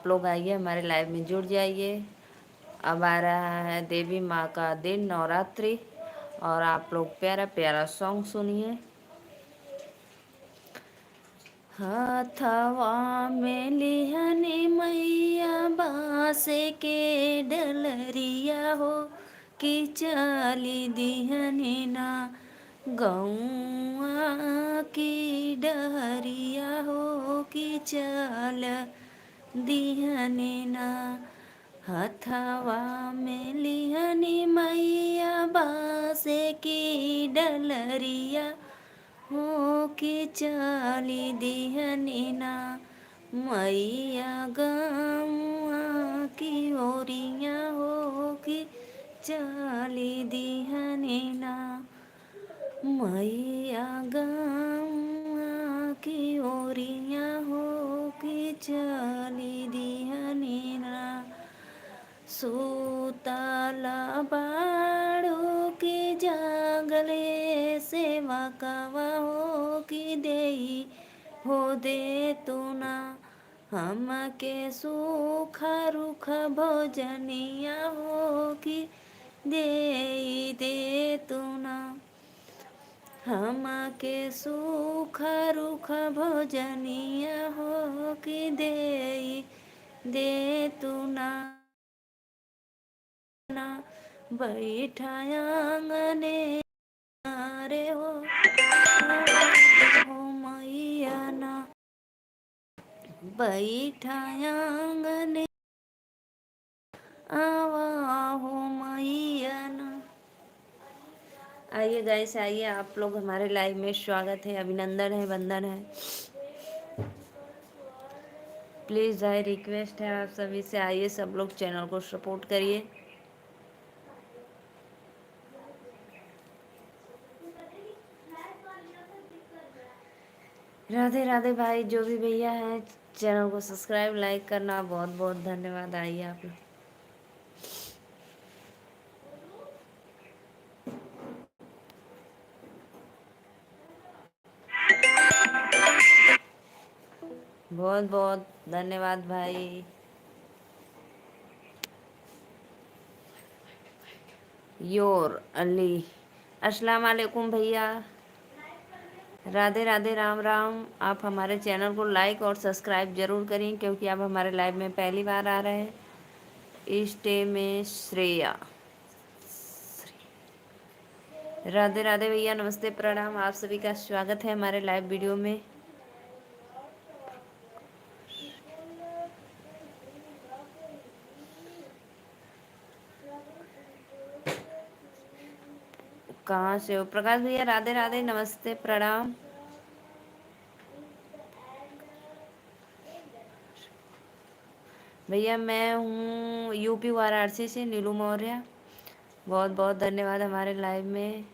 आप लोग आइए हमारे लाइव में जुड़ जाइए। अब आ रहा है देवी माँ का दिन, नवरात्रि, और आप लोग प्यारा प्यारा सॉन्ग सुनिए। हथवा में लिहनी मैया बासे के डलरिया हो, कि चली दिहनी ना गौआ की डहरिया हो, कि चल दिहनी ना। हथवा में लिहनी मैया बासे की डलरिया हो, कि चली दिहनी ना मैया गौआ की ओरिया हो, कि चली दिहनी ना मैया गौआ की ओरिया हो, कि चली दिहनी ना। सूतला बाड़ो की जागले सेवा कवा हो, कि देई हो दे तू ना हम के सुख रुख भोजनिया हो, कि देई दे तू ना हम के सुख रुख भोजनिया हो, कि देई दे तू ना बैठा आंगने रे हो मैया ना बैठा आंगने आवा हो मैया ना। आइए गाइस, आइए आप लोग हमारे लाइव में, स्वागत है, अभिनंदन है, वंदन है। प्लीज़ आई रिक्वेस्ट है आप सभी से, आइए सब लोग चैनल को सपोर्ट करिए। राधे राधे भाई, जो भी भैया हैं चैनल को सब्सक्राइब लाइक करना बहुत बहुत धन्यवाद। आइए आप लोग। बहुत बहुत धन्यवाद भाई। योर अली, अस्सलाम वालेकुम भैया, राधे राधे, राम राम। आप हमारे चैनल को लाइक और सब्सक्राइब जरूर करें, क्योंकि आप हमारे लाइव में पहली बार आ रहे हैं। इष्टे में श्रेया, राधे राधे भैया, नमस्ते प्रणाम, आप सभी का स्वागत है हमारे लाइव वीडियो में। कहाँ से हो प्रकाश भैया? राधे राधे, नमस्ते प्रणाम। भैया मैं हूँ यूपी वाराणसी से, नीलू मौर्य। बहुत बहुत धन्यवाद हमारे लाइव में।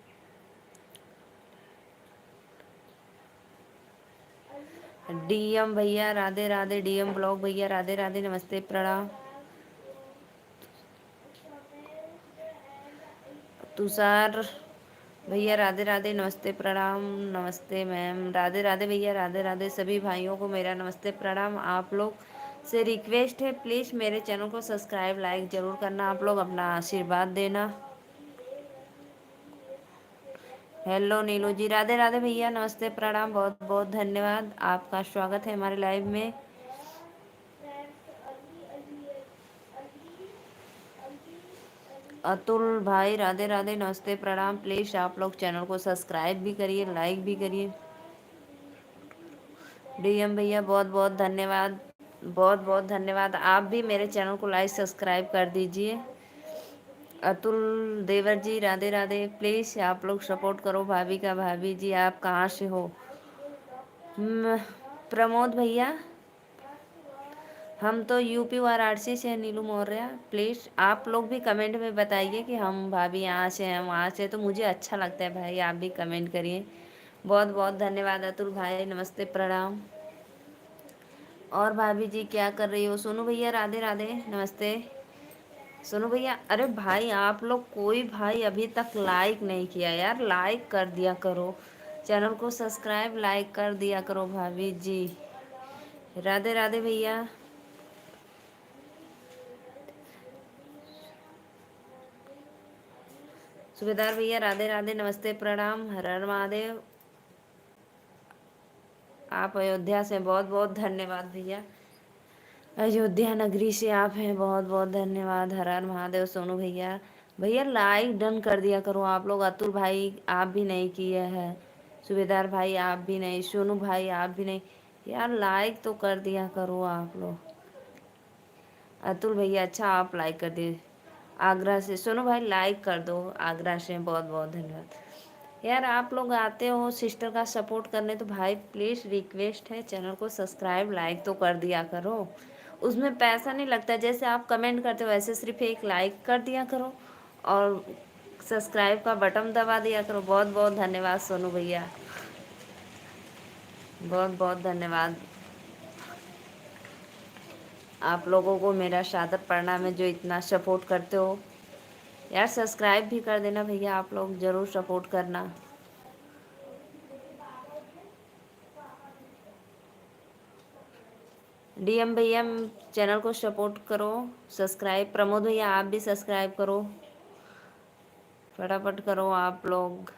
डीएम भैया राधे राधे, डीएम ब्लॉग भैया राधे राधे, नमस्ते प्रणाम। तुषार भैया राधे राधे, नमस्ते प्रणाम। नमस्ते मैम, राधे राधे भैया, राधे राधे। सभी भाइयों को मेरा नमस्ते प्रणाम। आप लोग से रिक्वेस्ट है, प्लीज़ मेरे चैनल को सब्सक्राइब लाइक ज़रूर करना, आप लोग अपना आशीर्वाद देना। हेलो नीलू जी, राधे राधे भैया, नमस्ते प्रणाम, बहुत बहुत धन्यवाद। आपका स्वागत है हमारे लाइव में। अतुल भाई राधे राधे, नमस्ते प्रणाम। प्लीज़ आप लोग चैनल को सब्सक्राइब भी करिए, लाइक भी करिए। डीएम भैया बहुत बहुत धन्यवाद, बहुत बहुत धन्यवाद। आप भी मेरे चैनल को लाइक सब्सक्राइब कर दीजिए। अतुल देवर जी राधे राधे, प्लीज़ आप लोग सपोर्ट करो भाभी का। भाभी जी आप कहाँ से हो? प्रमोद भैया, हम तो यूपी वाराणसी से हैं, नीलू मौर्य। प्लीज़ आप लोग भी कमेंट में बताइए कि हम भाभी यहाँ से हैं, वहाँ से, तो मुझे अच्छा लगता है भाई, आप भी कमेंट करिए। बहुत बहुत धन्यवाद अतुल भाई, नमस्ते प्रणाम। और भाभी जी क्या कर रही हो? सोनू भैया राधे राधे, नमस्ते। सोनू भैया, अरे भाई आप लोग कोई भाई अभी तक लाइक नहीं किया यार, लाइक कर दिया करो, चैनल को सब्सक्राइब लाइक कर दिया करो भाभी जी। राधे राधे भैया। सूबेदार भैया राधे राधे, नमस्ते, प्रणाम, हर हर महादेव। आप अयोध्या से, बहुत बहुत धन्यवाद भैया। अयोध्या नगरी से आप हैं, बहुत बहुत धन्यवाद। हर हर महादेव। सोनू भैया, भैया लाइक डन कर दिया करो आप लोग। अतुल भाई आप भी नहीं किए हैं, सूबेदार भाई आप भी नहीं, सोनू भाई आप भी नहीं, यार लाइक तो कर दिया करो आप लोग। अतुल भैया अच्छा आप लाइक कर दिए। आगरा से सोनू भाई लाइक कर दो, आगरा से बहुत बहुत धन्यवाद। यार आप लोग आते हो सिस्टर का सपोर्ट करने, तो भाई प्लीज़ रिक्वेस्ट है चैनल को सब्सक्राइब लाइक तो कर दिया करो। उसमें पैसा नहीं लगता, जैसे आप कमेंट करते हो वैसे सिर्फ एक लाइक कर दिया करो और सब्सक्राइब का बटन दबा दिया करो। बहुत बहुत धन्यवाद सोनू भैया, बहुत बहुत धन्यवाद। आप लोगों को मेरा सादर प्रणाम है जो इतना सपोर्ट करते हो। यार सब्सक्राइब भी कर देना भैया, आप लोग ज़रूर सपोर्ट करना। डीएम भैया चैनल को सपोर्ट करो, सब्सक्राइब। प्रमोद भैया आप भी सब्सक्राइब करो, फटाफट करो आप लोग।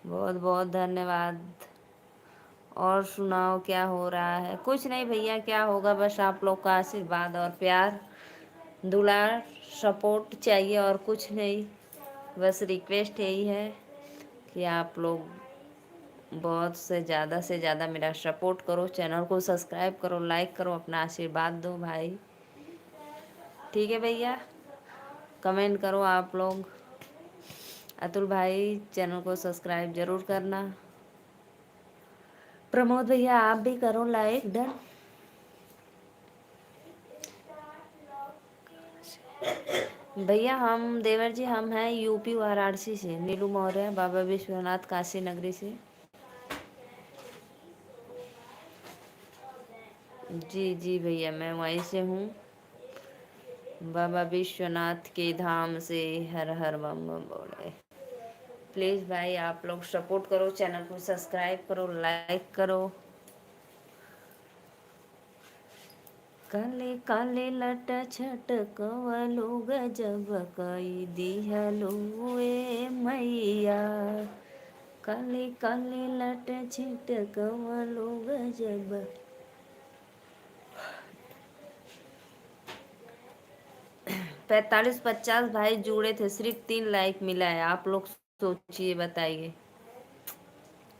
बहुत बहुत धन्यवाद। और सुनाओ क्या हो रहा है? कुछ नहीं भैया, क्या होगा, बस आप लोग का आशीर्वाद और प्यार दुलार सपोर्ट चाहिए और कुछ नहीं। बस रिक्वेस्ट यही है कि आप लोग बहुत से ज़्यादा मेरा सपोर्ट करो, चैनल को सब्सक्राइब करो, लाइक करो, अपना आशीर्वाद दो भाई। ठीक है भैया, कमेंट करो आप लोग। अतुल भाई चैनल को सब्सक्राइब ज़रूर करना। प्रमोद भैया आप भी करो लाइक डन। भैया हम देवर जी हम हैं यूपी वाराणसी से, नीलू मौर्य, बाबा विश्वनाथ काशी नगरी से। जी जी भैया मैं वहीं से हूँ, बाबा विश्वनाथ के धाम से। हर हर बम बम बोले। प्लीज़ भाई आप लोग सपोर्ट करो, चैनल को सब्सक्राइब करो, लाइक करो। काले काले लट छटकवलु गजब कई दिहलु ए मैया। काले काले लट छिटकवलु गजब। 45-50 भाई जुड़े थे, सिर्फ 3 लाइक मिला है। आप लोग सोचिए, बताइए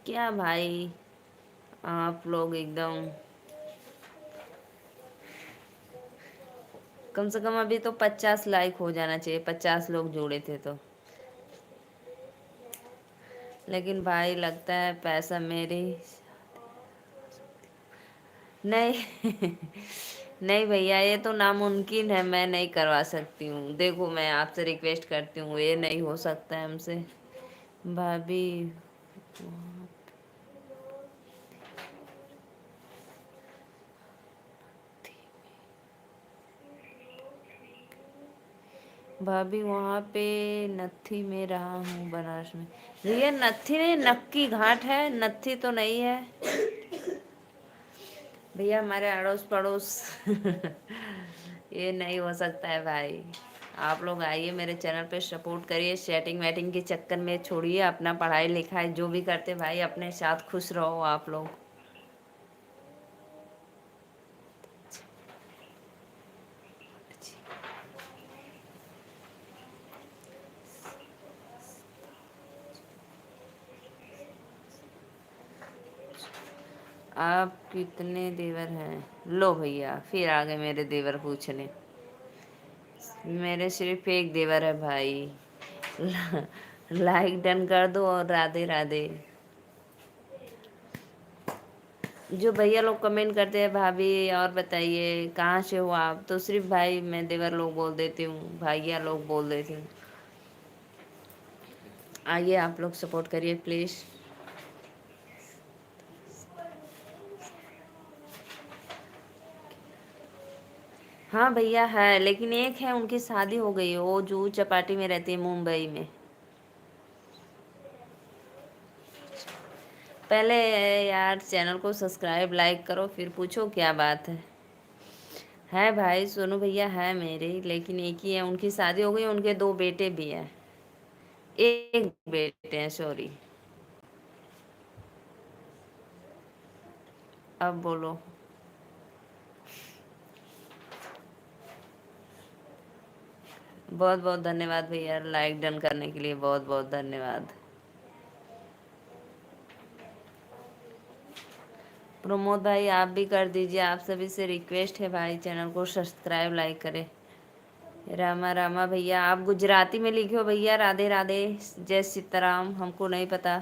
क्या भाई, आप लोग एकदम कम से कम अभी तो 50 लाइक हो जाना चाहिए, 50 लोग जुड़े थे तो। लेकिन भाई लगता है पैसा मेरी नहीं नहीं भैया ये तो नामुमकिन है, मैं नहीं करवा सकती हूँ। देखो मैं आपसे रिक्वेस्ट करती हूँ, ये नहीं हो सकता है हमसे। भाभी भाभी वहाँ पे नत्थी में रहा हूँ, बनारस में। भैया नत्थी नहीं, नक्की घाट है, नत्थी तो नहीं है भैया, हमारे अड़ोस पड़ोस ये नहीं हो सकता है भाई। आप लोग आइए मेरे चैनल पे सपोर्ट करिए, सेटिंग वेटिंग के चक्कर में छोड़िए, अपना पढ़ाई लिखाई जो भी करते भाई अपने साथ खुश रहो आप लोग। आप कितने देवर हैं? लो भैया फिर आ गए मेरे देवर पूछने। मेरे सिर्फ एक देवर है भाई। लाइक डन कर दो और राधे राधे। जो भैया लोग कमेंट करते हैं भाभी और बताइए कहाँ से हो आप, तो सिर्फ भाई मैं देवर लोग बोल देती हूँ, भाइया लोग बोल देती हूँ। आइए आप लोग सपोर्ट करिए प्लीज़। हाँ भैया है, लेकिन एक है उनकी शादी हो गई है, वो जूहू चपाटी में रहती है, मुंबई में। पहले यार चैनल को सब्सक्राइब लाइक करो फिर पूछो क्या बात है। है भाई, सोनू भैया है मेरे, लेकिन एक ही है, उनकी शादी हो गई, उनके 2 बेटे भी हैं। एक बेटे हैं, सॉरी। अब बोलो। बहुत बहुत धन्यवाद भैया, लाइक डन करने के लिए बहुत बहुत धन्यवाद। प्रमोद भाई आप भी कर दीजिए, आप सभी से रिक्वेस्ट है भाई, चैनल को सब्सक्राइब लाइक करें। रामा रामा भैया आप गुजराती में लिखो भैया, राधे राधे, जय सीताराम, हमको नहीं पता।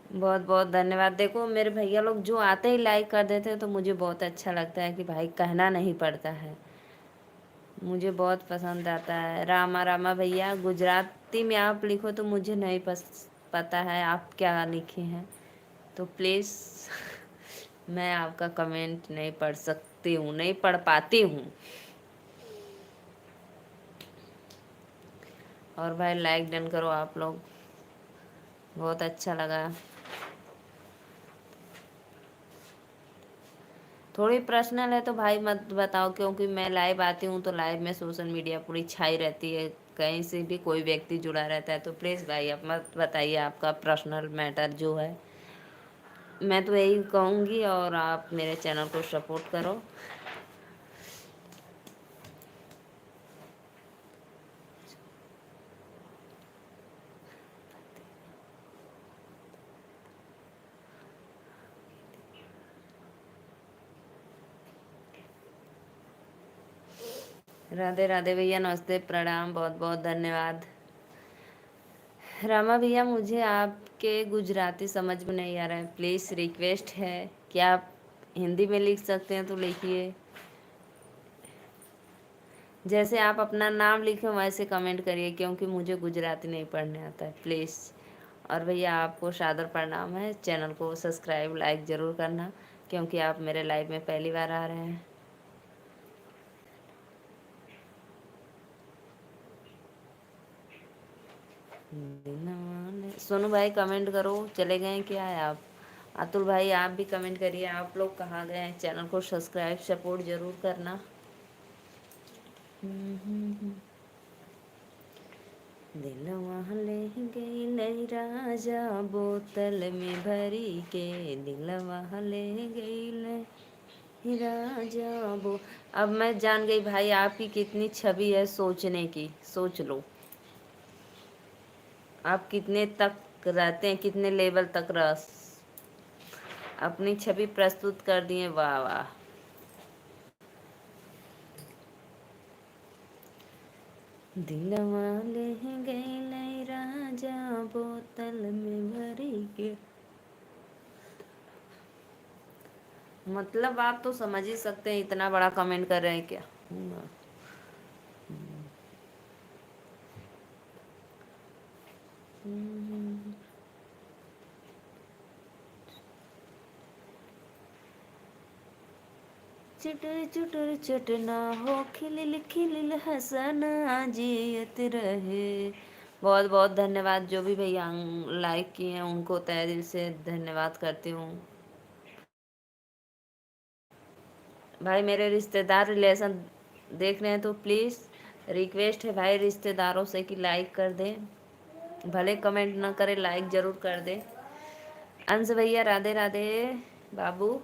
बहुत बहुत धन्यवाद। देखो मेरे भैया लोग जो आते ही लाइक कर देते हैं तो मुझे बहुत अच्छा लगता है कि भाई कहना नहीं पड़ता है, मुझे बहुत पसंद आता है। रामा रामा भैया गुजराती में आप लिखो तो मुझे नहीं पता है आप क्या लिखे हैं, तो प्लीज़ मैं आपका कमेंट नहीं पढ़ सकती हूँ, नहीं पढ़ पाती हूँ। और भाई लाइक डन करो आप लोग, बहुत अच्छा लगा। थोड़ी पर्सनल है तो भाई मत बताओ, क्योंकि मैं लाइव आती हूँ तो लाइव में सोशल मीडिया पूरी छाई रहती है, कहीं से भी कोई व्यक्ति जुड़ा रहता है, तो प्लीज़ भाई आप मत बताइए आपका पर्सनल मैटर जो है। मैं तो यही कहूँगी, और आप मेरे चैनल को सपोर्ट करो। राधे राधे भैया, नमस्ते, प्रणाम, बहुत बहुत धन्यवाद। रामा भैया मुझे आपके गुजराती समझ में नहीं आ रहा है, प्लीज़ रिक्वेस्ट है, क्या आप हिंदी में लिख सकते हैं तो लिखिए। जैसे आप अपना नाम लिखें वैसे कमेंट करिए, क्योंकि मुझे गुजराती नहीं पढ़ने आता है, प्लीज़। और भैया आपको सादर प्रणाम है, चैनल को सब्सक्राइब लाइक ज़रूर करना, क्योंकि आप मेरे लाइव में पहली बार आ रहे हैं। सोनू भाई कमेंट करो, चले गए क्या है आप? अतुल भाई आप भी कमेंट करिए, आप लोग कहाँ गए हैं? चैनल को सब्सक्राइब सपोर्ट ज़रूर करना। दिलवा ले गई लई राजा बोतल में भरी के, दिलवा ले गई लई राजा बो। अब मैं जान गई भाई आपकी कितनी छवि है सोचने की, सोच लो आप कितने तक रहते हैं, कितने लेवल तक रह अपनी छवि प्रस्तुत कर दिए, वाह वाह। दिलवा ले गई लई राजा बोतल में भरी के, मतलब आप तो समझ ही सकते हैं, इतना बड़ा कमेंट कर रहे हैं क्या। चुटर चुटर चटना हो, खिलिल खिलिल हंसना जियत रहे। बहुत बहुत धन्यवाद, जो भी भैया लाइक किए हैं उनको तहे दिल से धन्यवाद करती हूँ। भाई मेरे रिश्तेदार रिलेशन देख रहे हैं तो प्लीज़ रिक्वेस्ट है भाई रिश्तेदारों से कि लाइक कर दें, भले कमेंट ना करें, लाइक ज़रूर कर दें। अंश भैया राधे राधे बाबू।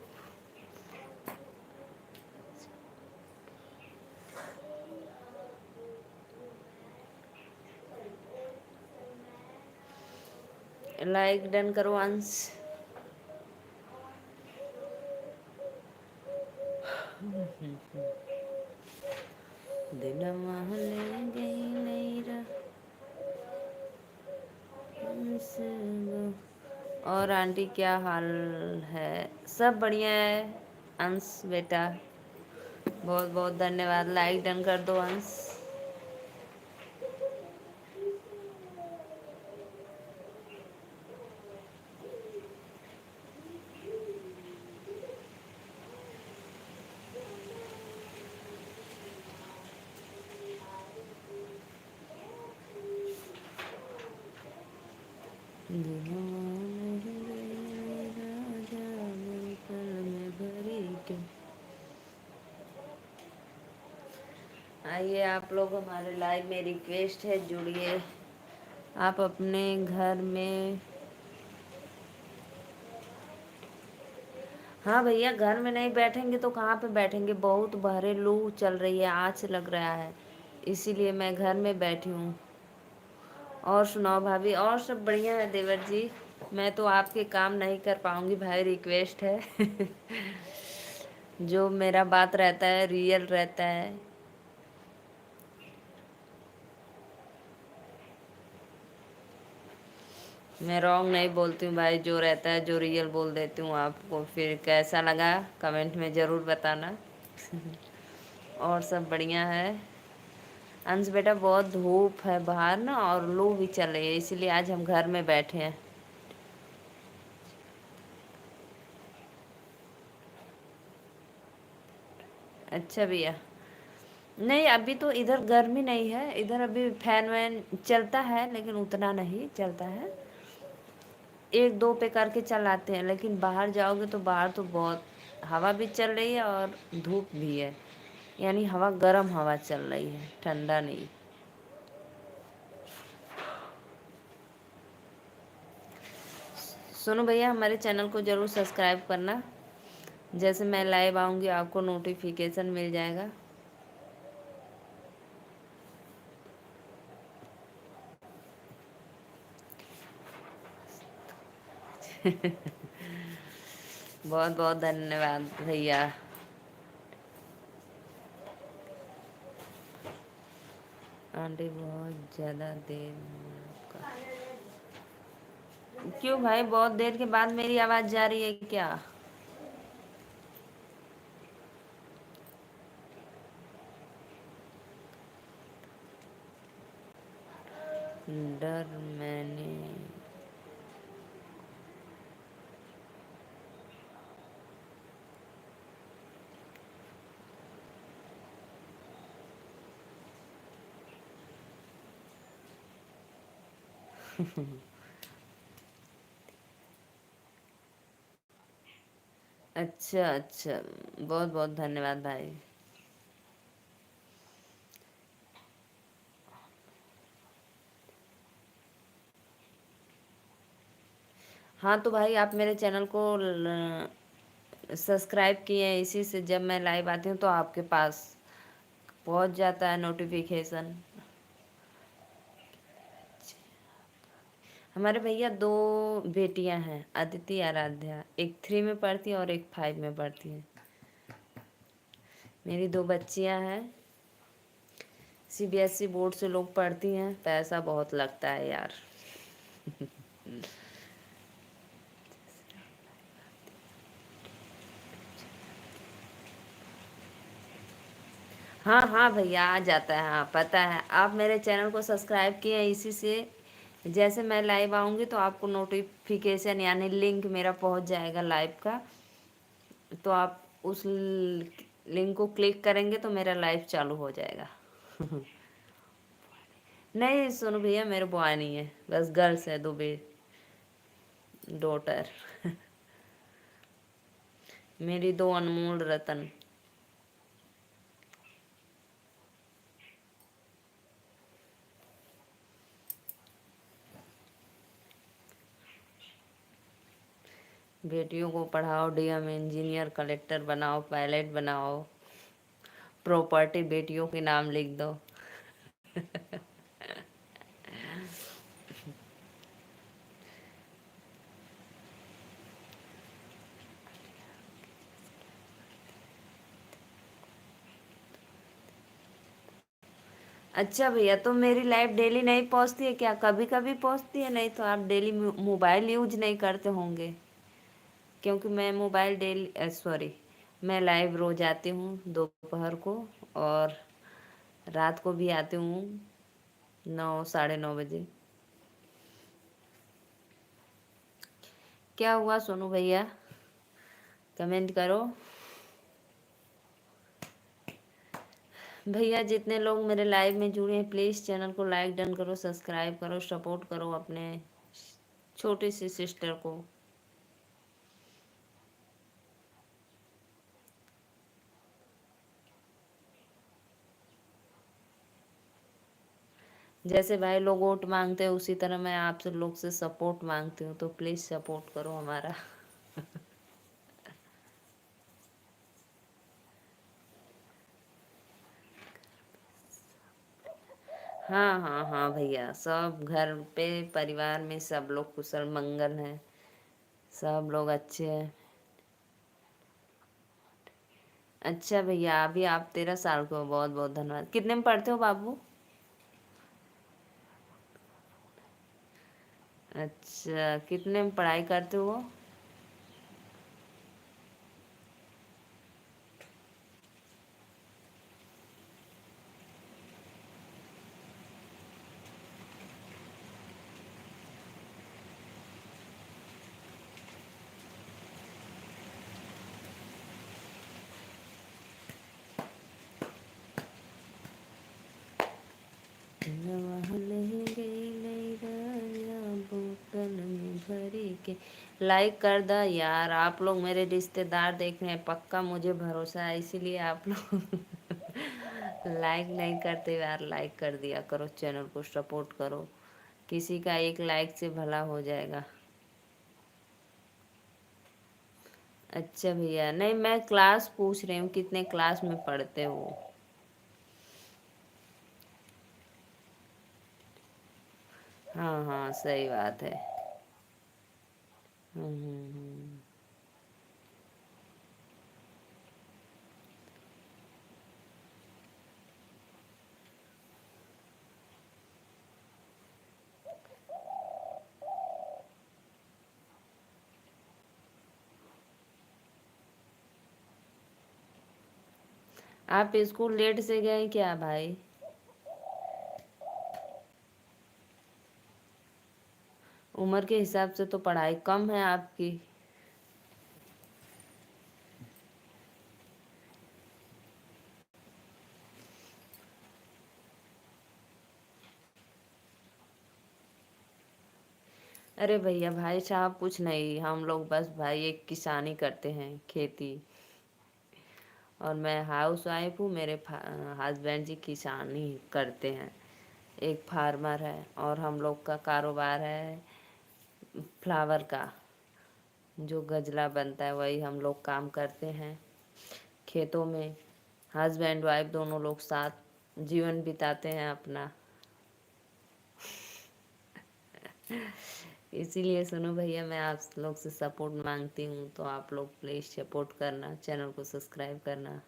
लाइक डन करो अंश। दिलवा ले गई मेरा। और आंटी क्या हाल है? सब बढ़िया है अंश बेटा, बहुत बहुत धन्यवाद, लाइक डन कर दो अंश। आइए आप लोग हमारे लाइव में, रिक्वेस्ट है जुड़िए। आप अपने घर में, हाँ भैया घर में नहीं बैठेंगे तो कहाँ पे बैठेंगे, बहुत बहरे लू चल रही है, आँच लग रहा है, इसीलिए मैं घर में बैठी हूँ। और सुनाओ भाभी, और सब बढ़िया है देवर जी। मैं तो आपके काम नहीं कर पाऊंगी भाई, रिक्वेस्ट है। जो मेरा बात रहता है रियल रहता है। मैं रॉन्ग नहीं बोलती हूँ भाई, जो रहता है जो रियल बोल देती हूँ आपको। फिर कैसा लगा कमेंट में ज़रूर बताना। और सब बढ़िया है। अंश बेटा बहुत धूप है बाहर ना, और लू भी चल रही है, इसीलिए आज हम घर में बैठे हैं। अच्छा भैया, नहीं अभी तो इधर गर्मी नहीं है, इधर अभी फैन वैन चलता है लेकिन उतना नहीं चलता है, एक दो पे करके चलाते हैं। लेकिन बाहर जाओगे तो बाहर तो बहुत हवा भी चल रही है और धूप भी है, यानी हवा गर्म हवा चल रही है, ठंडा नहीं। सुनो भैया, हमारे चैनल को ज़रूर सब्सक्राइब करना, जैसे मैं लाइव आऊँगी आपको नोटिफिकेशन मिल जाएगा। बहुत बहुत धन्यवाद भैया। आंटी बहुत ज़्यादा देर में आपका, क्यों भाई बहुत देर के बाद मेरी आवाज़ जा रही है क्या? डर मैंने, अच्छा अच्छा, बहुत बहुत धन्यवाद भाई। हाँ तो भाई आप मेरे चैनल को सब्सक्राइब किए हैं, इसी से जब मैं लाइव आती हूँ तो आपके पास पहुँच जाता है नोटिफिकेशन। हमारे भैया दो बेटियां हैं, अदिति आराध्या, एक 3 में पढ़ती है और एक 5 में पढ़ती है। मेरी दो बच्चियां हैं, सीबीएसई बोर्ड से लोग पढ़ती हैं, पैसा बहुत लगता है यार। हाँ हाँ भैया आ जाता है, हाँ पता है, आप मेरे चैनल को सब्सक्राइब किए हैं, इसी से जैसे मैं लाइव आऊँगी तो आपको नोटिफिकेशन यानी लिंक मेरा पहुँच जाएगा लाइव का, तो आप उस लिंक को क्लिक करेंगे तो मेरा लाइव चालू हो जाएगा। नहीं सुनो भैया, मेरे बॉय नहीं है, बस गर्ल्स है, दो बे डॉटर। मेरी दो अनमोल रतन। बेटियों को पढ़ाओ, डीएम, इंजीनियर, कलेक्टर बनाओ, पायलट बनाओ, प्रॉपर्टी बेटियों के नाम लिख दो। अच्छा भैया, तो मेरी लाइफ डेली नहीं पहुंचती है क्या? कभी कभी पहुंचती है, नहीं तो आप डेली मोबाइल यूज नहीं करते होंगे, क्योंकि मैं मोबाइल डेली, सॉरी, मैं लाइव रोज आती हूँ दोपहर को, और रात को भी आती हूँ 9 साढ़े 9 बजे। क्या हुआ सोनू भैया, कमेंट करो। भैया जितने लोग मेरे लाइव में जुड़े हैं प्लीज़ चैनल को लाइक डन करो, सब्सक्राइब करो, सपोर्ट करो अपने छोटी सी सिस्टर को। जैसे भाई लोग वोट मांगते हैं उसी तरह मैं आपसे लोग से सपोर्ट मांगती हूँ, तो प्लीज सपोर्ट करो हमारा। हाँ हाँ हाँ भैया, सब घर पे परिवार में सब लोग कुशल मंगल हैं, सब लोग अच्छे हैं। अच्छा भैया, अभी आप 13 साल के हो, बहुत बहुत धन्यवाद। कितने में पढ़ते हो बाबू? अच्छा, कितने में पढ़ाई करते हो? बोतल में भरी के। लाइक कर दो यार, आप लोग मेरे रिश्तेदार देख रहे हैं, पक्का मुझे भरोसा है, इसीलिए आप लोग लाइक नहीं करते यार, लाइक कर दिया करो, चैनल को सपोर्ट करो, किसी का एक लाइक से भला हो जाएगा। अच्छा भैया, नहीं मैं क्लास पूछ रही हूँ, कितने क्लास में पढ़ते हो? हाँ हाँ सही बात है। हम्म। आप स्कूल लेट से गए क्या भाई? उम्र के हिसाब से तो पढ़ाई कम है आपकी। अरे भैया भाई साहब कुछ नहीं, हम लोग बस भाई एक किसानी करते हैं, खेती। और मैं हाउस वाइफ हूँ, मेरे हस्बैंड जी किसानी करते हैं, एक फार्मर है। और हम लोग का कारोबार है फ्लावर का, जो गजला बनता है वही हम लोग काम करते हैं खेतों में। हस्बैंड वाइफ दोनों लोग साथ जीवन बिताते हैं अपना। इसीलिए सुनो भैया, मैं आप लोग से सपोर्ट मांगती हूँ, तो आप लोग प्लीज़ सपोर्ट करना, चैनल को सब्सक्राइब करना।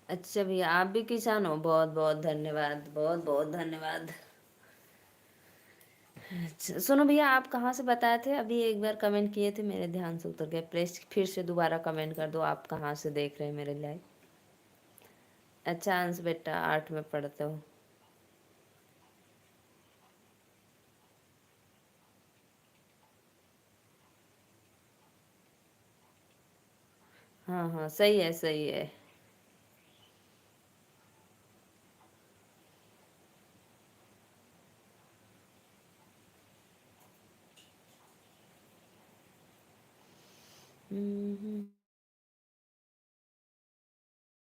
अच्छा भैया, आप भी किसान हो? बहुत बहुत धन्यवाद, बहुत बहुत धन्यवाद। अच्छा सुनो भैया, आप कहाँ से बताए थे? अभी एक बार कमेंट किए थे, मेरे ध्यान से उतर गए, प्लीज फिर से दोबारा कमेंट कर दो, आप कहाँ से देख रहे हैं मेरे लाइव। अच्छा अंश बेटा, 8 में पढ़ते हो? हाँ हाँ सही है सही है। हम्म।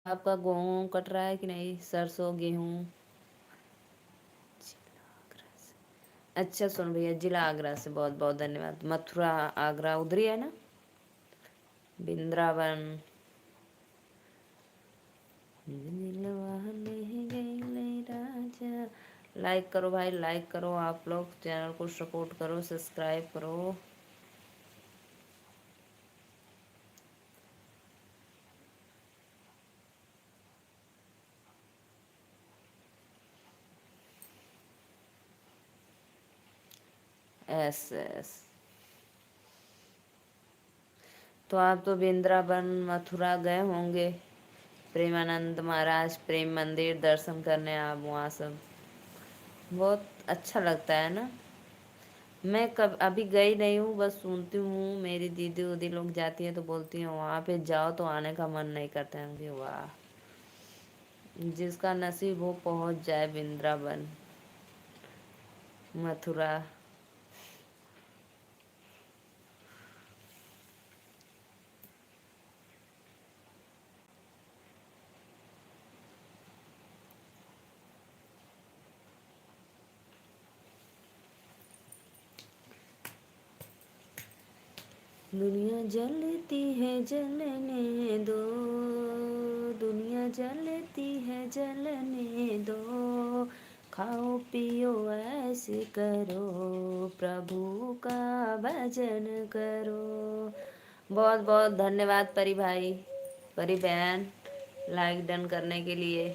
आपका गेहूँ कट रहा है कि नहीं, सरसों गेहूँ? अच्छा सुन भैया, जिला आगरा से बहुत बहुत धन्यवाद। मथुरा आगरा उधर ही है ना? वृंदावन। दिलवा ले गई राजा। लाइक करो भाई, लाइक करो, आप लोग चैनल को सपोर्ट करो, सब्सक्राइब करो। S S. तो आप तो वृंदावन मथुरा गए होंगे, प्रेमानंद महाराज प्रेम मंदिर दर्शन करने, आप वहाँ सब बहुत अच्छा लगता है ना? मैं कब अभी गई नहीं हूँ, बस सुनती हूँ, मेरी दीदी उदी लोग जाती है तो बोलती हैं वहाँ पे जाओ तो आने का मन नहीं करता है। मुझे वाह, जिसका नसीब वो पहुंच जाए वृंदावन, मथुरा। दुनिया जलती है जलने दो, दुनिया जलती है जलने दो, खाओ पियो ऐसे करो, प्रभु का भजन करो। बहुत बहुत धन्यवाद परी भाई, परी बहन, लाइक डन करने के लिए।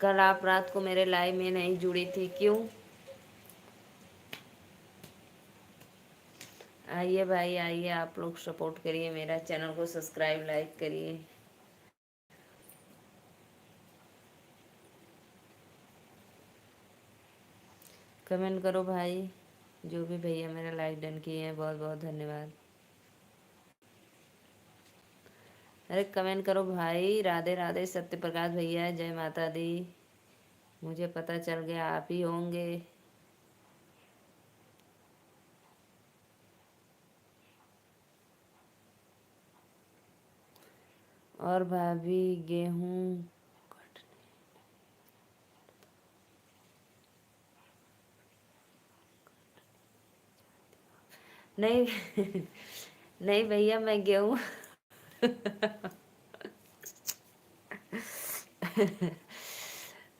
कल आप रात को मेरे लाइव में नहीं जुड़ी थी, क्यों? आइए भाई आइए, आप लोग सपोर्ट करिए, मेरा चैनल को सब्सक्राइब लाइक करिए। कमेंट करो भाई, जो भी भैया मेरा लाइक डन किए हैं, बहुत बहुत धन्यवाद। अरे कमेंट करो भाई। राधे राधे सत्य प्रकाश भैया, जय माता दी। मुझे पता चल गया आप ही होंगे। और भाभी गेहूँ नहीं नहीं भैया, मैं गेहूँ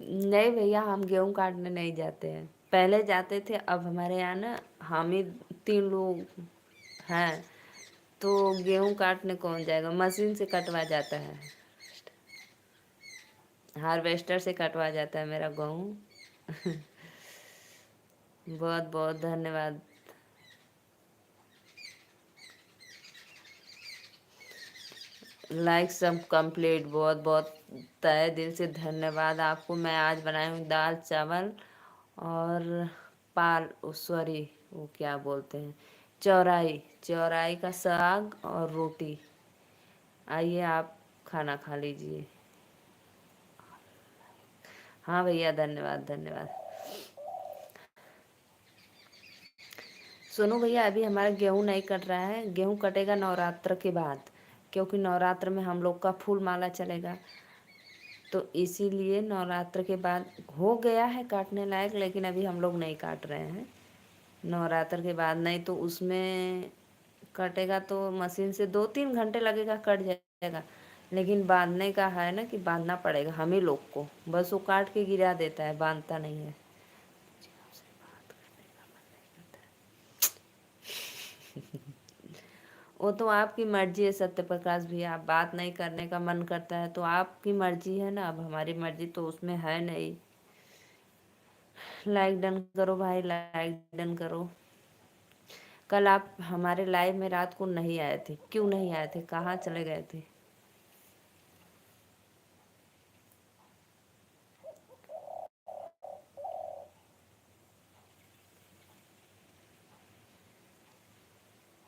नहीं भैया, हम गेहूँ काटने नहीं जाते हैं। पहले जाते थे, अब हमारे यहाँ ना हम ही 3 लोग हैं, तो गेहूँ काटने कौन जाएगा, मशीन से कटवा जाता है, हार्वेस्टर से कटवा जाता है मेरा गेहूँ। बहुत बहुत धन्यवाद। लाइक सब कंप्लीट, बहुत बहुत तहे दिल से धन्यवाद आपको। मैं आज बनाई हूँ दाल चावल और सॉरी, वो क्या बोलते हैं, चौराई, चौराई का साग और रोटी। आइए आप खाना खा लीजिए। हाँ भैया, धन्यवाद धन्यवाद। सुनो भैया, अभी हमारा गेहूँ नहीं कट रहा है, गेहूँ कटेगा नवरात्र के बाद, क्योंकि नवरात्र में हम लोग का फूल माला चलेगा, तो इसीलिए नवरात्र के बाद हो गया है काटने लायक, लेकिन अभी हम लोग नहीं काट रहे हैं। नवरात्र के बाद, नहीं तो उसमें कटेगा तो मशीन से 2-3 घंटे लगेगा, कट जाएगा। लेकिन बांधने का है ना, कि बांधना पड़ेगा हम ही लोग को, बस वो काट के गिरा देता है, बांधता नहीं है। वो तो आपकी मर्जी है सत्य प्रकाश भैया, आप बात नहीं करने का मन करता है तो आपकी मर्जी है ना, अब हमारी मर्जी तो उसमें है नहीं। लाइक डन करो भाई, लाइक डन करो। कल आप हमारे लाइव में रात को नहीं आए थे, क्यों नहीं आए थे, कहाँ चले गए थे?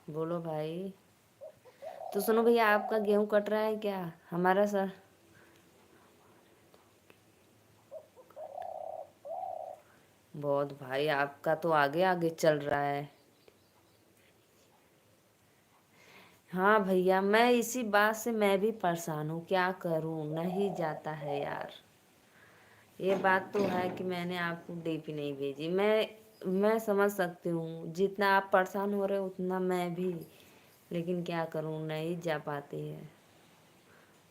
बोलो भाई। तो सुनो भैया, आपका गेहूं कट रहा है क्या? हमारा सर बहुत भाई, आपका तो आगे आगे चल रहा है। हाँ भैया, मैं इसी बात से मैं भी परेशान हूँ, क्या करूँ, नहीं जाता है यार। ये बात तो है कि मैंने आपको डीपी नहीं भेजी। मैं समझ सकती हूँ, जितना आप परेशान हो रहे हो उतना मैं भी, लेकिन क्या करूँ, नहीं जा पाती है,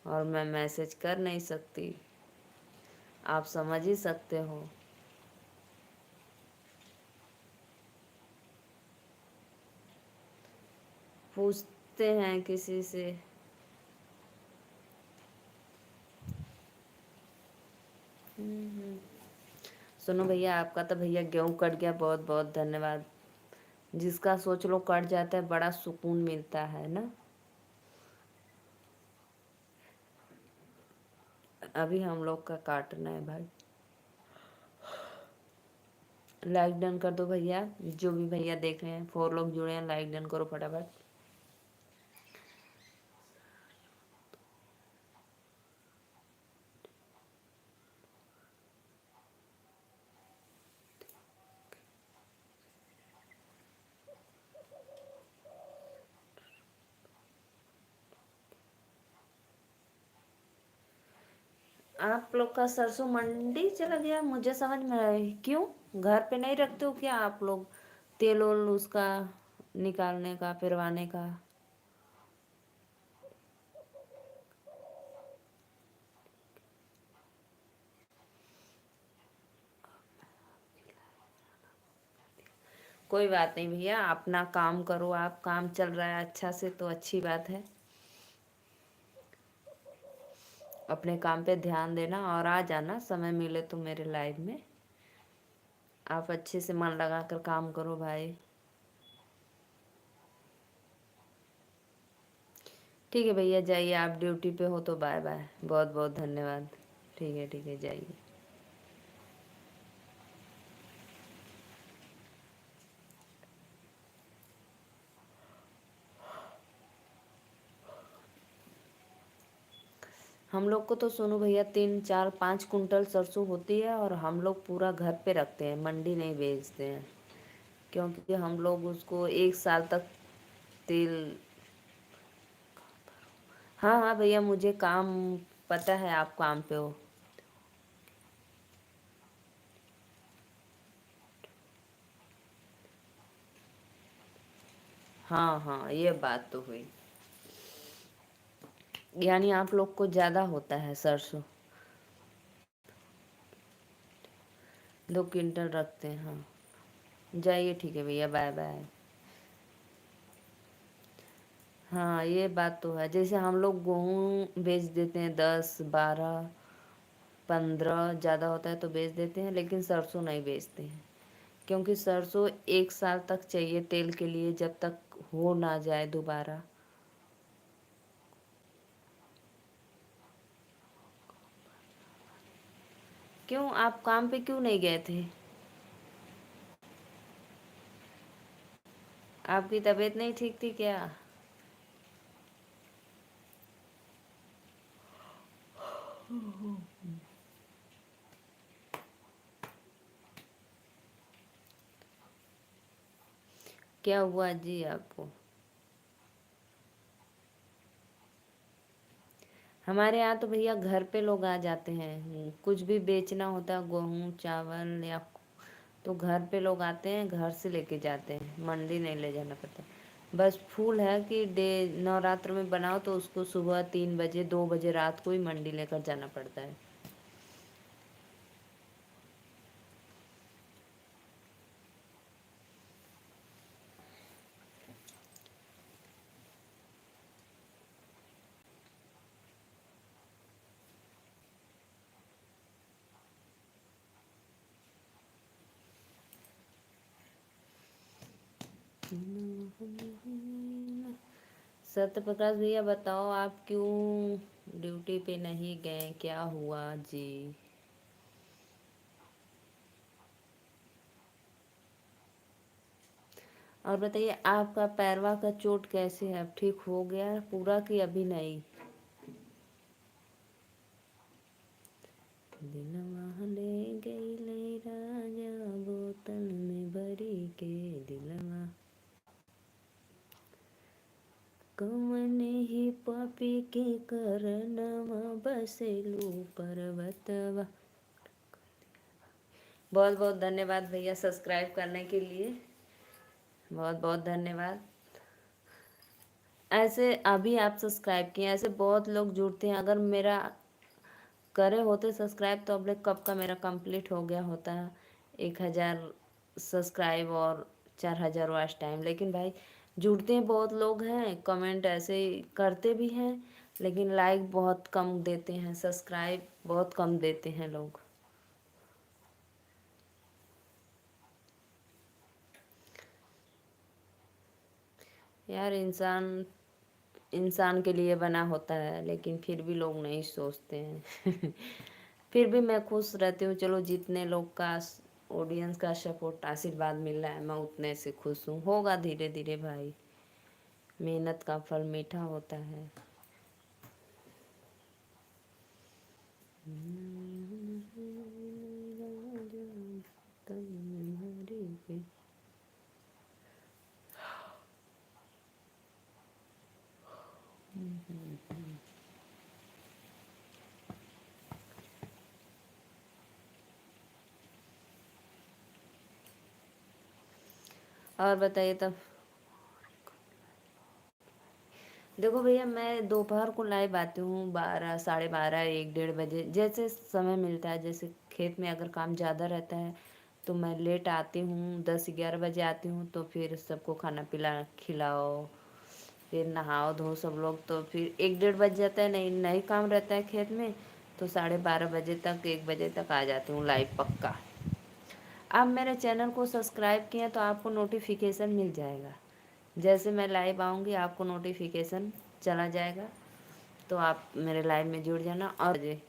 और मैं मैसेज कर नहीं सकती, आप समझ ही सकते हो। पूछते हैं किसी से। सुनो भैया, आपका तो भैया गेहूं कट गया, बहुत बहुत धन्यवाद। जिसका सोच लो कट जाता है, बड़ा सुकून मिलता है ना। अभी हम लोग का काटना है भाई। लाइक डन कर दो भैया, जो भी भैया देख रहे हैं, 4 लोग जुड़े हैं, लाइक डन करो फटाफट। आप लोग का सरसों मंडी चला गया, मुझे समझ में आया क्यों? घर पे नहीं रखते हो क्या आप लोग, तेल ओल उसका निकालने का, पिरवाने का? कोई बात नहीं भैया, अपना काम करो आप, काम चल रहा है अच्छा से तो अच्छी बात है। अपने काम पे ध्यान देना और आ जाना समय मिले तो मेरे लाइव में। आप अच्छे से मन लगा कर काम करो भाई। ठीक है भैया, जाइए, आप ड्यूटी पे हो तो बाय बाय, बहुत बहुत धन्यवाद। ठीक है, जाइए। हम लोग को तो सुनो भैया 3 4 5 कुंटल सरसों होती है, और हम लोग पूरा घर पे रखते हैं, मंडी नहीं बेचते हैं, क्योंकि हम लोग उसको 1 साल तक तेल। हाँ हाँ भैया, मुझे काम पता है, आप काम पे हो। हाँ हाँ, ये बात तो हुई। यानी आप लोग को ज़्यादा होता है सरसों। 2 क्विंटल रखते हैं, हाँ। जाइए, ठीक है भैया, बाय बाय। हाँ, ये बात तो है, जैसे हम लोग गेहूँ बेच देते हैं 10 12 15, ज़्यादा होता है तो बेच देते हैं, लेकिन सरसों नहीं बेचते हैं, क्योंकि सरसों 1 साल तक चाहिए तेल के लिए, जब तक हो ना जाए दोबारा। क्यों, आप काम पे क्यों नहीं गए थे? आपकी तबीयत नहीं ठीक थी क्या? क्या हुआ जी आपको? हमारे यहाँ तो भैया घर पे लोग आ जाते हैं, कुछ भी बेचना होता है, गेहूँ चावल या, तो घर पे लोग आते हैं, घर से लेके जाते हैं, मंडी नहीं ले जाना पड़ता। बस फूल है कि डे नवरात्र में बनाओ तो उसको सुबह 3 बजे 2 बजे रात को ही मंडी लेकर जाना पड़ता है। सत्य प्रकाश भैया, बताओ आप क्यों ड्यूटी पे नहीं गए, क्या हुआ जी? और बताइए, आपका पैरवा का चोट कैसे है, अब ठीक हो गया पूरा कि अभी नहीं? दिलवा ले गईले राजा, बोतल में भरी के दिलवा, कवने ही पापी के करनवा, बसेलू पर्वतवा। बहुत बहुत धन्यवाद भैया सब्सक्राइब करने के लिए, बहुत बहुत धन्यवाद। ऐसे अभी आप सब्सक्राइब किए, ऐसे बहुत लोग जुड़ते हैं, अगर मेरा करे होते सब्सक्राइब तो अब तक कब का मेरा कंप्लीट हो गया होता है, 1,000 सब्सक्राइब और 4,000 वॉच टाइम। लेकिन भाई जुड़ते हैं बहुत लोग हैं, कमेंट ऐसे ही करते भी हैं, लेकिन लाइक बहुत कम देते हैं, सब्सक्राइब बहुत कम देते हैं लोग। यार, इंसान इंसान के लिए बना होता है, लेकिन फिर भी लोग नहीं सोचते हैं। फिर भी मैं खुश रहती हूँ, चलो जितने लोग का ऑडियंस का सपोर्ट आशीर्वाद मिल रहा है, मैं उतने से खुश हूँ। होगा धीरे धीरे भाई, मेहनत का फल मीठा होता है। और बताइए तब। देखो भैया, मैं दोपहर को लाइव आती हूँ 12, 12:30, 1, 1:30 बजे, जैसे समय मिलता है। जैसे खेत में अगर काम ज़्यादा रहता है तो मैं लेट आती हूँ, 10, 11 बजे आती हूँ। तो फिर सबको खाना पिला खिलाओ, फिर नहाओ धो सब लोग, तो फिर 1, 1:30 बज जाता है। नहीं नहीं काम रहता है खेत में तो 12:30 बजे तक, 1 बजे तक आ जाती हूँ लाइव पक्का। आप मेरे चैनल को सब्सक्राइब किए तो आपको नोटिफिकेशन मिल जाएगा। जैसे मैं लाइव आऊँगी आपको नोटिफिकेशन चला जाएगा, तो आप मेरे लाइव में जुड़ जाना। और जी,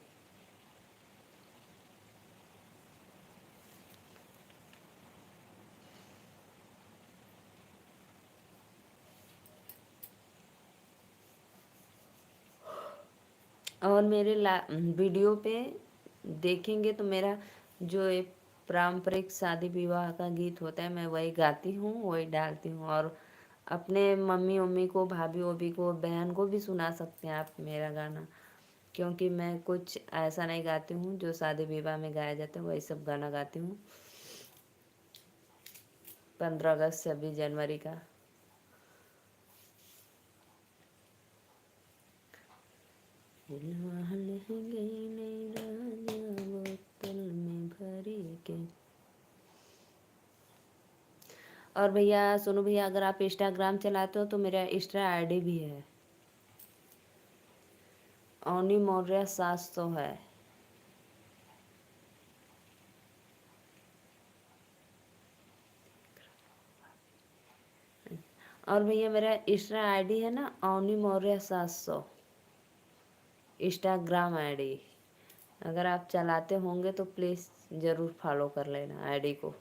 और मेरे वीडियो पे देखेंगे तो मेरा जो एक पारंपरिक शादी विवाह का गीत होता है मैं वही गाती हूँ, वही डालती हूँ। और अपने मम्मी उम्मी को, भाभी ओभी को, बहन को भी सुना सकते हैं आप मेरा गाना। क्योंकि मैं कुछ ऐसा नहीं गाती हूँ जो शादी विवाह में गाया जाता है, वही सब गाना गाती हूँ। 15 अगस्त, 26 जनवरी का। दिलवा लहंगे नहीं राजा बोतल में भरी के। और भैया सुनो भैया, अगर आप इंस्टाग्राम चलाते हो तो मेरा इंस्टा आईडी भी है, ओनी मौर्य 700 है। और भैया मेरा इंस्टा आईडी है ना, ओनी मौर्य 700, इंस्टाग्राम आईडी। अगर आप चलाते होंगे तो प्लीज़ ज़रूर फॉलो कर लेना आईडी को।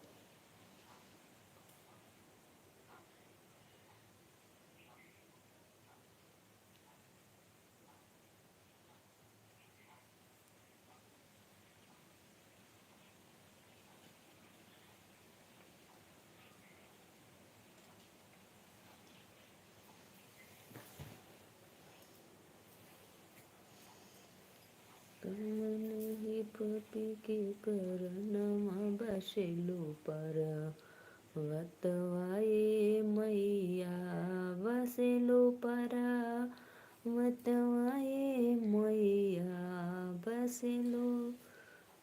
नहीं पपी के करनमा बसेलो पर वतवाए मैया बसेलो पर वतवाए मैया बसेलो